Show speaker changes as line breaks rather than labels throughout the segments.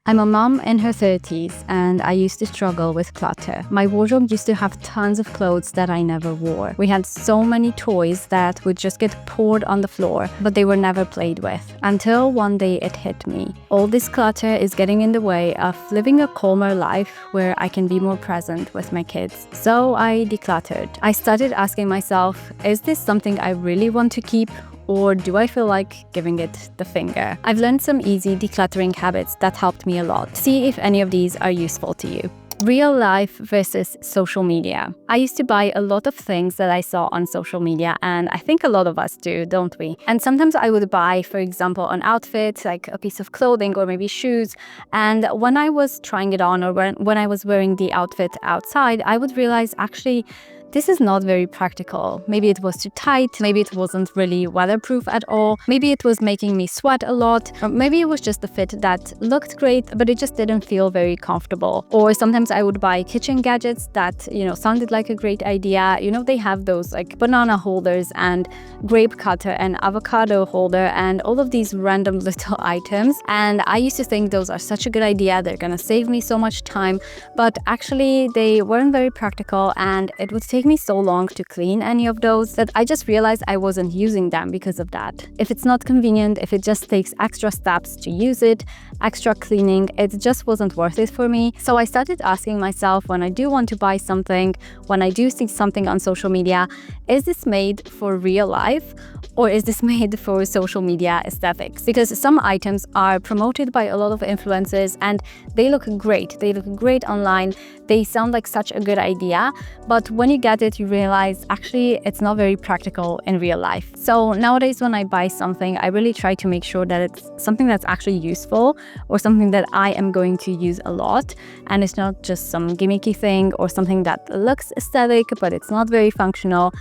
I'm a mom in her 30s and I used to struggle with clutter. My wardrobe used to have tons of clothes that I never wore. We had so many toys that would just get poured on the floor, but they were never played with. Until one day it hit me. All this clutter is getting in the way of living a calmer life where I can be more present with my kids. So I decluttered. I started asking myself, is this something I really want to keep? Or do I feel like giving it the finger? I've learned some easy decluttering habits that helped me a lot. See if any of these are useful to you. Real life versus social media. I used to buy a lot of things that I saw on social media, and I think a lot of us do, don't we? And sometimes I would buy, for example, an outfit, like a piece of clothing or maybe shoes, and when I was trying it on or when I was wearing the outfit outside, I would realize actually this is not very practical. Maybe it was too tight, maybe it wasn't really weatherproof at all, maybe it was making me sweat a lot, or maybe it was just a fit that looked great, but it just didn't feel very comfortable. Or sometimes I would buy kitchen gadgets that, sounded like a great idea. They have those like banana holders and grape cutter and avocado holder and all of these random little items. And I used to think those are such a good idea, they're gonna save me so much time, but actually they weren't very practical and it would take me so long to clean any of those that I just realized I wasn't using them because of that. If it's not convenient, if it just takes extra steps to use it, extra cleaning, it just wasn't worth it for me. So I started asking myself, when I do want to buy something, when I do see something on social media, is this made for real life? Or is this made for social media aesthetics? Because some items are promoted by a lot of influencers and they look great. They look great online. They sound like such a good idea. But when you get it, you realize actually it's not very practical in real life. So nowadays when I buy something, I really try to make sure that it's something that's actually useful or something that I am going to use a lot. And it's not just some gimmicky thing or something that looks aesthetic, but it's not very functional.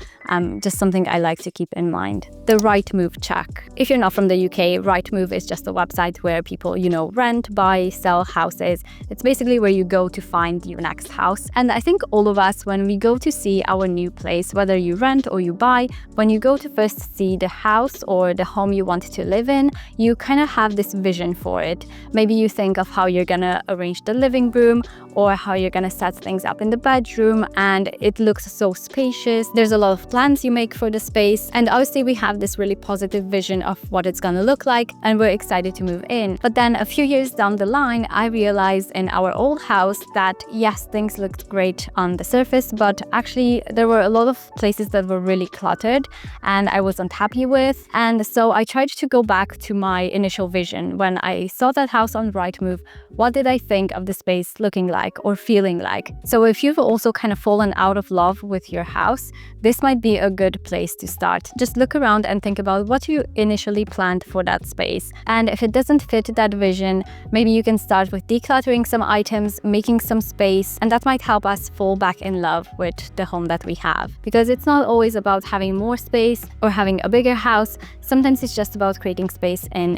Just something I like to keep in mind. The Rightmove check. If you're not from the UK, Rightmove is just a website where people, rent, buy, sell houses. It's basically where you go to find your next house. And I think all of us, when we go to see our new place, whether you rent or you buy, when you go to first see the house or the home you want to live in, you kind of have this vision for it. Maybe you think of how you're gonna arrange the living room or how you're gonna set things up in the bedroom, and it looks so spacious. There's a lot of plans you make for the space, and obviously we have this really positive vision of what it's gonna look like, and we're excited to move in. But then a few years down the line, I realized in our old house that yes, things looked great on the surface, but actually there were a lot of places that were really cluttered and I wasn't happy with. And so I tried to go back to my initial vision. When I saw that house on Rightmove, what did I think of the space looking like or feeling like? So if you've also kind of fallen out of love with your house, this might be a good place to start. Just look around and think about what you initially planned for that space. And if it doesn't fit that vision, maybe you can start with decluttering some items, making some space, and that might help us fall back in love with the home that we have. Because it's not always about having more space or having a bigger house. Sometimes it's just about creating space in,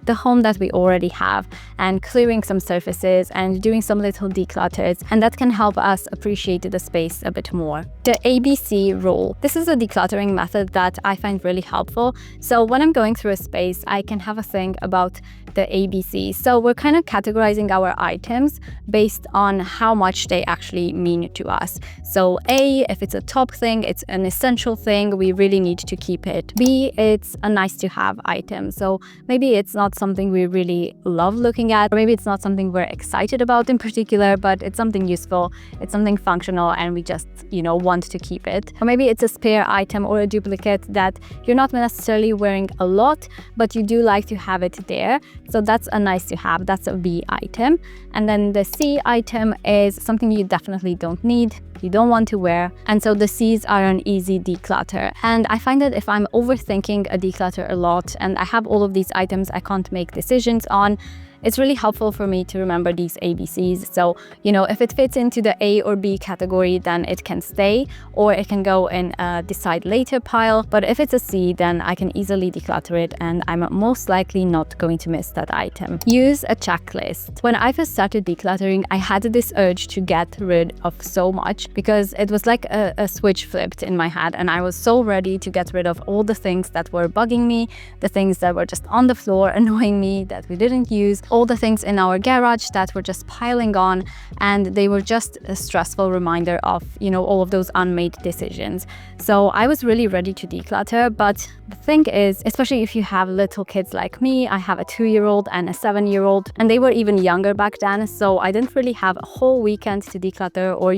the home that we already have and clearing some surfaces and doing some little declutters, and that can help us appreciate the space a bit more. The ABC rule. This is a decluttering method that I find really helpful. So when I'm going through a space, I can have a think about the ABC. So we're kind of categorizing our items based on how much they actually mean to us. So A, if it's a top thing, it's an essential thing, we really need to keep it. B, it's a nice to have item. So maybe it's not something we really love looking at, or maybe it's not something we're excited about in particular, but it's something useful, it's something functional, and we just, want to keep it. Or maybe it's a spare item or a duplicate that you're not necessarily wearing a lot, but you do like to have it there. So that's a nice to have, that's a B item. And then the C item is something you definitely don't need, you don't want to wear, and so the C's are an easy declutter. And I find that if I'm overthinking a declutter a lot and I have all of these items I can't make decisions on, it's really helpful for me to remember these ABCs. So, if it fits into the A or B category, then it can stay, or it can go in a decide later pile. But if it's a C, then I can easily declutter it and I'm most likely not going to miss that item. Use a checklist. When I first started decluttering, I had this urge to get rid of so much because it was like a switch flipped in my head, and I was so ready to get rid of all the things that were bugging me, the things that were just on the floor annoying me that we didn't use, all the things in our garage that were just piling on, and they were just a stressful reminder of, all of those unmade decisions. So I was really ready to declutter, but the thing is, especially if you have little kids like me, I have a 2-year-old and a 7-year-old, and they were even younger back then, so I didn't really have a whole weekend to declutter or,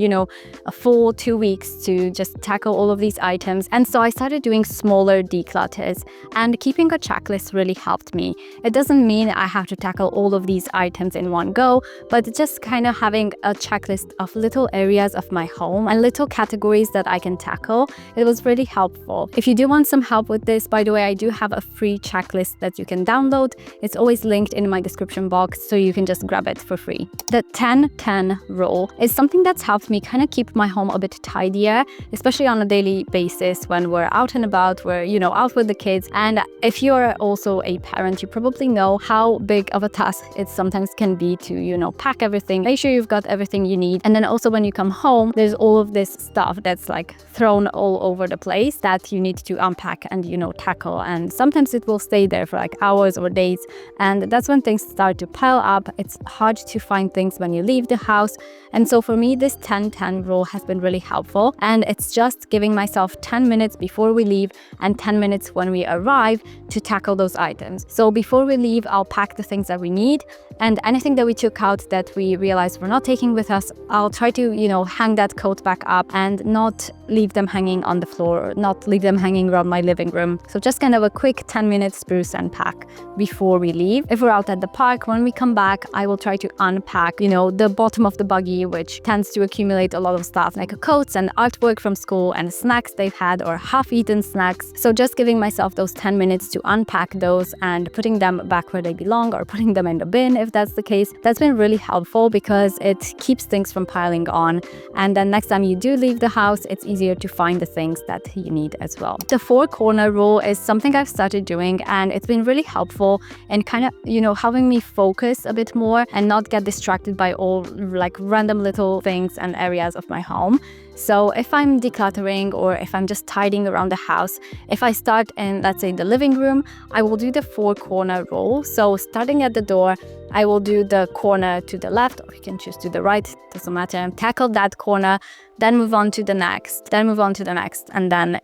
a full 2 weeks to just tackle all of these items. And so I started doing smaller declutters, and keeping a checklist really helped me. It doesn't mean I have to tackle all of these items in one go, but just kind of having a checklist of little areas of my home and little categories that I can tackle, it was really helpful. If you do want some help with this, by the way, I do have a free checklist that you can download. It's always linked in my description box, so you can just grab it for free. The 10-10 rule is something that's helped me kind of keep my home a bit tidier, especially on a daily basis when we're out and about, we're, out with the kids. And if you're also a parent, you probably know how big of a task it sometimes can be to, pack everything, make sure you've got everything you need. And then also when you come home, there's all of this stuff that's like thrown all over the place that you need to unpack and, tackle. And sometimes it will stay there for like hours or days. And that's when things start to pile up. It's hard to find things when you leave the house. And so for me, this 10-10 rule has been really helpful. And it's just giving myself 10 minutes before we leave and 10 minutes when we arrive to tackle those items. So before we leave, I'll pack the things that we need, and anything that we took out that we realized we're not taking with us, I'll try to, hang that coat back up and not leave them hanging on the floor, or not leave them hanging around my living room. So just kind of a quick 10-minute spruce and pack before we leave. If we're out at the park, when we come back, I will try to unpack, the bottom of the buggy, which tends to accumulate a lot of stuff like coats and artwork from school and snacks they've had or half-eaten snacks. So just giving myself those 10 minutes to unpack those and putting them back where they belong, or putting them in the bin if that's the case. That's been really helpful because it keeps things from piling on. And then next time you do leave the house, it's easier to find the things that you need as well. The 4-corner rule is something I've started doing, and it's been really helpful in kind of, having me focus a bit more and not get distracted by all like random little things and areas of my home. So if I'm decluttering or if I'm just tidying around the house, if I start in, let's say, the living room, I will do the 4-corner rule. So starting at the door, I will do the corner to the left, or you can choose to the right, doesn't matter. Tackle that corner, then move on to the next, then move on to the next, and then,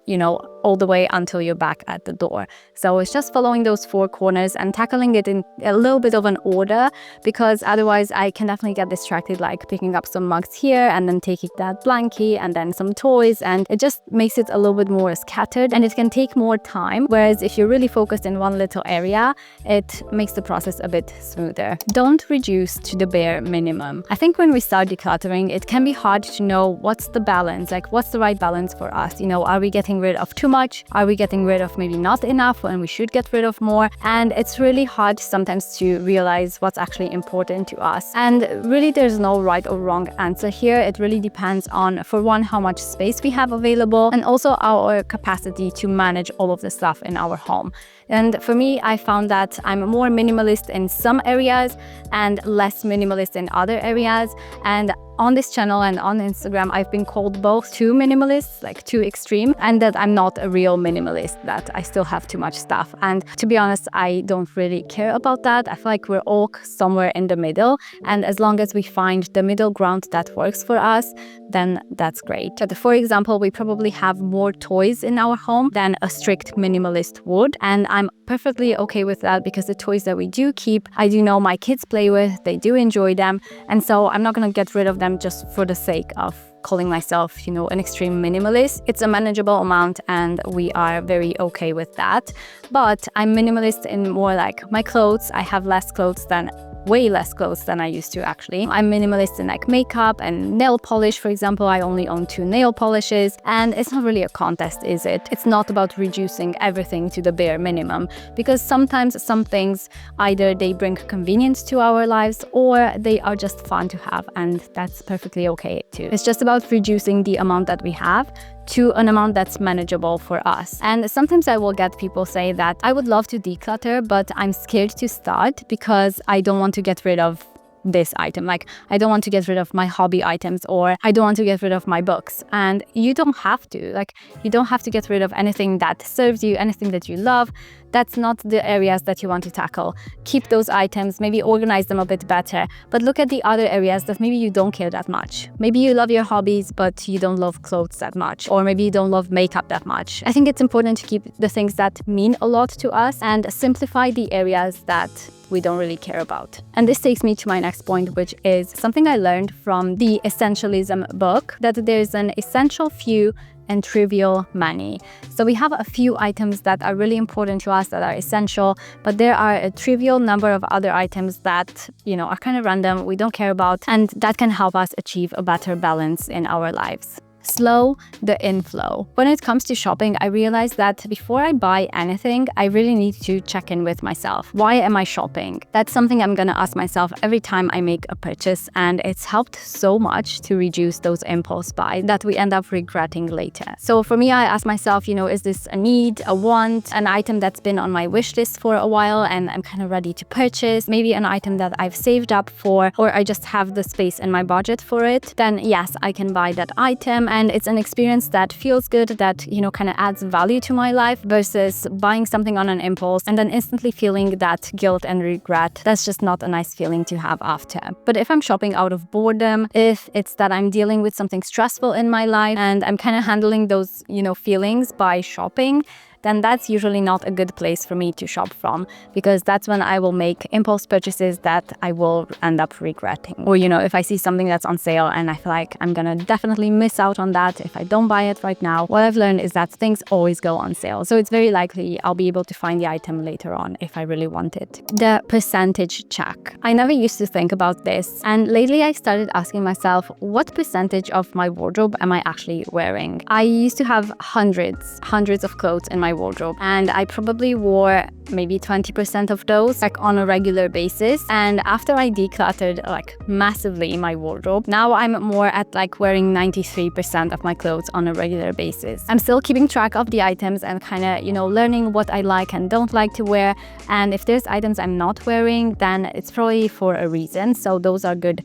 all the way until you're back at the door. So it's just following those 4 corners and tackling it in a little bit of an order, because otherwise I can definitely get distracted, like picking up some mugs here and then taking that blankie and then some toys, and it just makes it a little bit more scattered and it can take more time. Whereas if you're really focused in one little area, it makes the process a bit smoother. Don't reduce to the bare minimum. I think when we start decluttering, it can be hard to know what's the balance, like what's the right balance for us. Are we getting rid of too much? Are we getting rid of maybe not enough when we should get rid of more? And it's really hard sometimes to realize what's actually important to us. And really there's no right or wrong answer here. It really depends on, for one, how much space we have available, and also our capacity to manage all of the stuff in our home. And for me, I found that I'm more minimalist in some areas and less minimalist in other areas. And on this channel and on Instagram, I've been called both too minimalist, like too extreme, and that I'm not a real minimalist, that I still have too much stuff. And to be honest, I don't really care about that. I feel like we're all somewhere in the middle. And as long as we find the middle ground that works for us, then that's great. But for example, we probably have more toys in our home than a strict minimalist would. And I'm perfectly okay with that, because the toys that we do keep, I do know my kids play with, they do enjoy them. And so I'm not going to get rid of them just for the sake of calling myself, an extreme minimalist. It's a manageable amount and we are very okay with that. But I'm minimalist in more like my clothes. I have way less clothes than I used to actually. I'm minimalist in like makeup and nail polish, for example. I only own 2 nail polishes, and it's not really a contest, is it? It's not about reducing everything to the bare minimum, because sometimes some things, either they bring convenience to our lives or they are just fun to have, and that's perfectly okay too. It's just about reducing the amount that we have to an amount that's manageable for us. And sometimes I will get people say that I would love to declutter, but I'm scared to start because I don't want to get rid of this item. Like, I don't want to get rid of my hobby items, or I don't want to get rid of my books. And you don't have to. Like, you don't have to get rid of anything that serves you, anything that you love. That's not the areas that you want to tackle. Keep those items, maybe organize them a bit better, but look at the other areas that maybe you don't care that much. Maybe you love your hobbies, but you don't love clothes that much, or maybe you don't love makeup that much. I think it's important to keep the things that mean a lot to us and simplify the areas that we don't really care about. And this takes me to my next point, which is something I learned from the Essentialism book, that there's an essential few and trivial many. So we have a few items that are really important to us, that are essential, but there are a trivial number of other items that, are kind of random, we don't care about, and that can help us achieve a better balance in our lives. Slow the inflow. When it comes to shopping, I realized that before I buy anything, I really need to check in with myself. Why am I shopping? That's something I'm gonna ask myself every time I make a purchase, and it's helped so much to reduce those impulse buys that we end up regretting later. So for me, I ask myself, is this a need, a want, an item that's been on my wish list for a while and I'm kind of ready to purchase, maybe an item that I've saved up for, or I just have the space in my budget for it, then yes, I can buy that item. And it's an experience that feels good, that, kind of adds value to my life, versus buying something on an impulse and then instantly feeling that guilt and regret. That's just not a nice feeling to have after. But if I'm shopping out of boredom, if it's that I'm dealing with something stressful in my life and I'm kind of handling those, feelings by shopping, then that's usually not a good place for me to shop from, because that's when I will make impulse purchases that I will end up regretting. Or, if I see something that's on sale and I feel like I'm gonna definitely miss out on that if I don't buy it right now, what I've learned is that things always go on sale. So it's very likely I'll be able to find the item later on if I really want it. The percentage check. I never used to think about this, and lately I started asking myself, what percentage of my wardrobe am I actually wearing? I used to have hundreds of clothes in my wardrobe, and I probably wore maybe 20% of those on a regular basis. And after I decluttered massively my wardrobe, now I'm more at wearing 93% of my clothes on a regular basis. I'm still keeping track of the items and kind of learning what I like and don't like to wear, and if there's items I'm not wearing, then it's probably for a reason. So those are good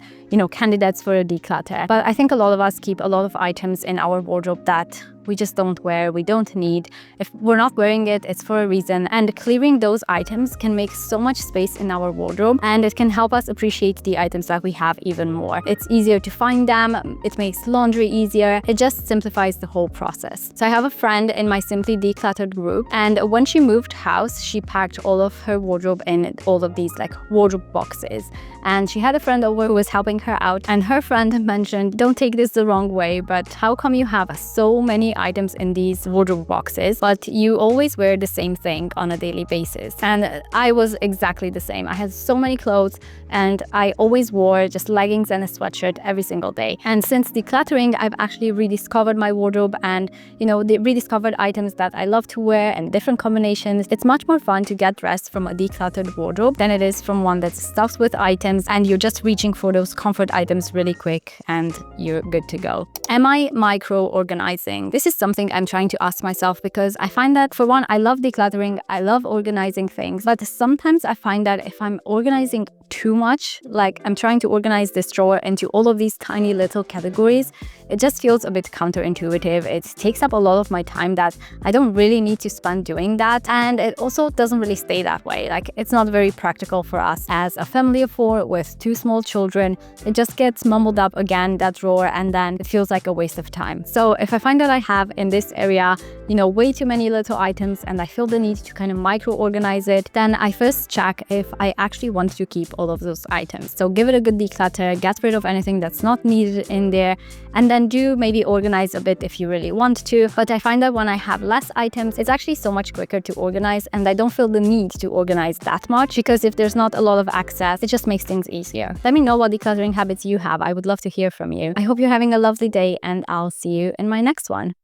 candidates for a declutter. But I think a lot of us keep a lot of items in our wardrobe that we just don't wear, we don't need. If we're not wearing it, it's for a reason. And clearing those items can make so much space in our wardrobe, and it can help us appreciate the items that we have even more. It's easier to find them, it makes laundry easier, it just simplifies the whole process. So I have a friend in my Simply Decluttered group, and when she moved house, she packed all of her wardrobe in all of these wardrobe boxes. And she had a friend over who was helping her out, and her friend mentioned, don't take this the wrong way, but how come you have so many items in these wardrobe boxes, but you always wear the same thing on a daily basis? And I was exactly the same. I had so many clothes, and I always wore just leggings and a sweatshirt every single day. And since decluttering, I've actually rediscovered my wardrobe and, rediscovered items that I love to wear and different combinations. It's much more fun to get dressed from a decluttered wardrobe than it is from one that's stuffed with items and you're just reaching for those comfort items really quick and you're good to go. Am I micro-organizing? This is something I'm trying to ask myself, because I find that, for one, I love decluttering, I love organizing things, but sometimes I find that if I'm organizing too much, I'm trying to organize this drawer into all of these tiny little categories, it just feels a bit counterintuitive. It takes up a lot of my time that I don't really need to spend doing that, and it also doesn't really stay that way. It's not very practical for us as a family of 4 with 2 small children. It just gets mumbled up again, that drawer, and then it feels like a waste of time. So if I find that I have in this area, way too many little items and I feel the need to kind of micro-organize it, then I first check if I actually want to keep all of those items. So give it a good declutter, get rid of anything that's not needed in there, and then do maybe organize a bit if you really want to. But I find that when I have less items, it's actually so much quicker to organize, and I don't feel the need to organize that much, because if there's not a lot of access, it just makes things easier. Let me know what decluttering habits you have. I would love to hear from you. I hope you're having a lovely day, and I'll see you in my next one.